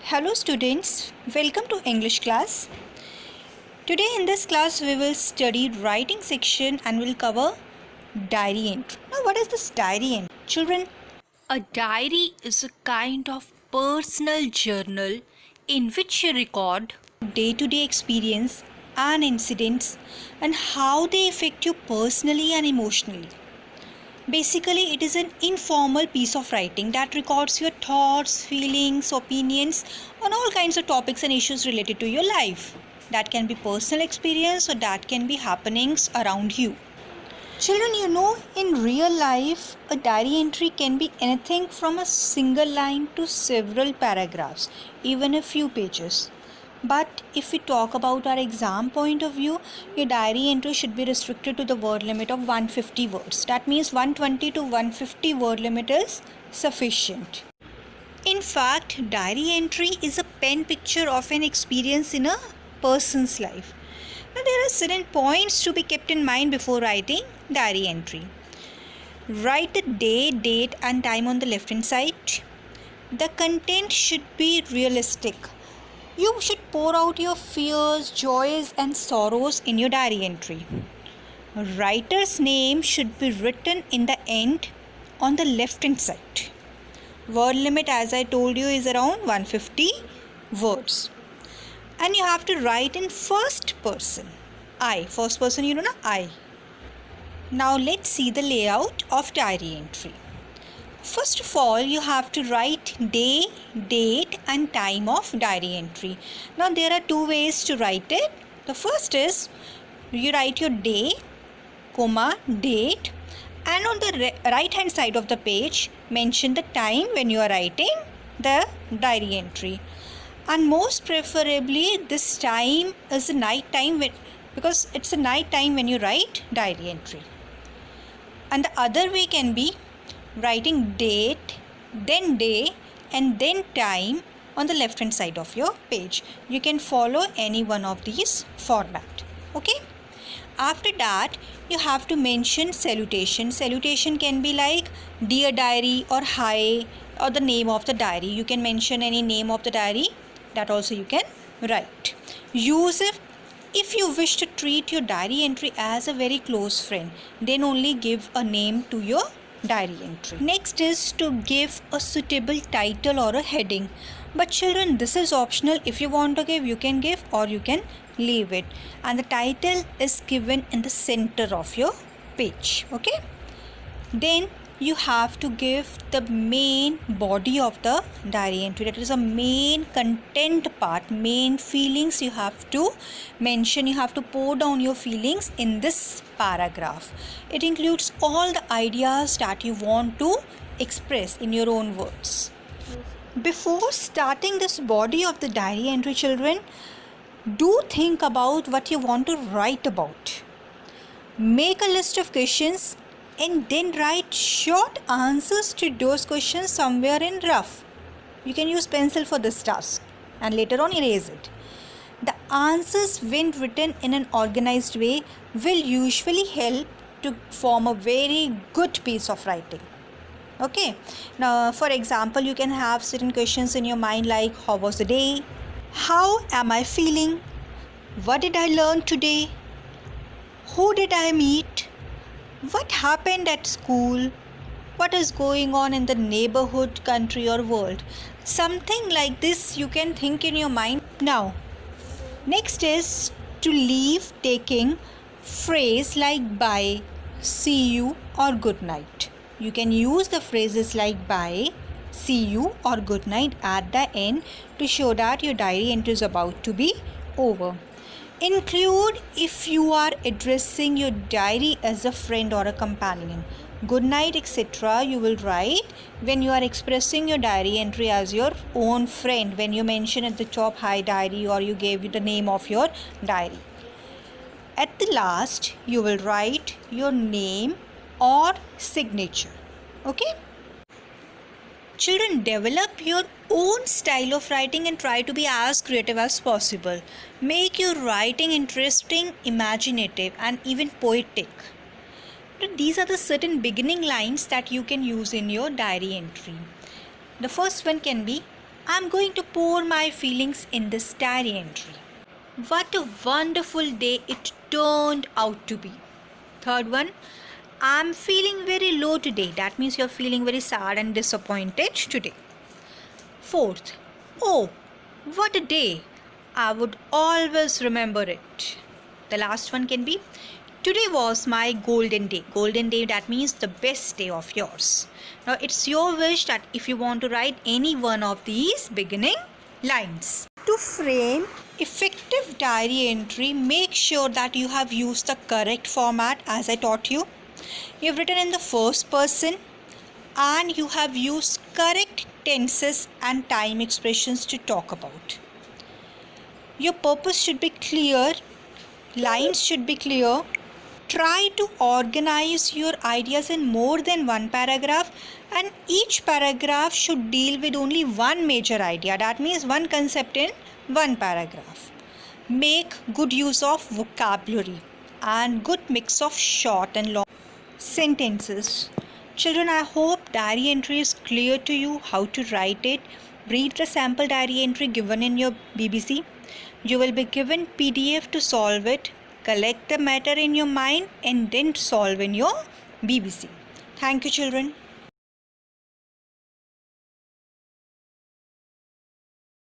Hello students, welcome to English class. Today in this class we will study writing section and we'll cover diary entry. Now what is this diary entry? Children, a diary is a kind of personal journal in which you record day-to-day experience and incidents and how they affect you personally and emotionally. Basically, it is an informal piece of writing that records your thoughts, feelings, opinions on all kinds of topics and issues related to your life. That can be personal experience or that can be happenings around you. Children, in real life, a diary entry can be anything from a single line to several paragraphs, even a few pages. But if we talk about our exam point of view, your diary entry should be restricted to the word limit of 150 words. That means 120 to 150 word limit is sufficient. In fact, diary entry is a pen picture of an experience in a person's life. Now, there are certain points to be kept in mind before writing diary entry. Write the day, date and time on the left hand side. The content should be realistic. You should pour out your fears, joys and sorrows in your diary entry. A writer's name should be written in the end on the left hand side. Word limit, as I told you, is around 150 words. And you have to write in first person. I. First person, I. Now let's see the layout of diary entry. First of all, you have to write day, date and time of diary entry. Now there are two ways to write it. The first is you write your day, comma, date, and on the right hand side of the page mention the time when you are writing the diary entry. And most preferably this time is the night time because it's a night time when you write diary entry. And the other way can be writing date, then day and then time on the left hand side of your page. You can follow any one of these format. Okay. After that, you have to mention salutation. Salutation can be like dear diary or hi or the name of the diary. You can mention any name of the diary. That also you can write. Use it if you wish to treat your diary entry as a very close friend. Then only give a name to your diary entry. Next is to give a suitable title or a heading. But children, this is optional. If you want to give, you can give or you can leave it. And the title is given in the center of your page. Okay. Then you have to give the main body of the diary entry. That is a main content part, main feelings you have to mention. You have to pour down your feelings in this paragraph. It includes all the ideas that you want to express in your own words. Before starting this body of the diary entry, children, do think about what you want to write about. Make a list of questions and then write short answers to those questions somewhere in rough. You can use pencil for this task and later on erase it. The answers, when written in an organized way, will usually help to form a very good piece of writing. Okay. Now, for example, you can have certain questions in your mind like how was the day? How am I feeling? What did I learn today? Who did I meet? What happened at school? What is going on in the neighborhood, country or world? Something like this you can think in your mind. Now, next is to leave taking phrase like bye, see you or good night. You can use the phrases like bye, see you or good night at the end to show that your diary entry is about to be over. Include if you are addressing your diary as a friend or a companion. Good night, etc. you will write when you are expressing your diary entry as your own friend. When you mention at the top hi diary or you gave the name of your diary. At the last, you will write your name or signature. Okay. Children, develop your own style of writing and try to be as creative as possible. Make your writing interesting, imaginative and even poetic. These are the certain beginning lines that you can use in your diary entry. The first one can be I'm going to pour my feelings in this diary entry. What a wonderful day it turned out to be. Third one, I'm feeling very low today. That means you're feeling very sad and disappointed today. Fourth, oh, what a day. I would always remember it. The last one can be, today was my golden day. Golden day, that means the best day of yours. Now it's your wish that if you want to write any one of these beginning lines. To frame effective diary entry, make sure that you have used the correct format as I taught you. You've written in the first person and you have used correct tenses and time expressions to talk about. Your purpose should be clear, lines should be clear. Try to organize your ideas in more than one paragraph, and each paragraph should deal with only one major idea. That means one concept in one paragraph. Make good use of vocabulary and good mix of short and long sentences. Children, I hope diary entry is clear to you how to write it. Read the sample diary entry given in your BBC. You will be given PDF to solve it. Collect the matter in your mind and then solve in your BBC. Thank you, children.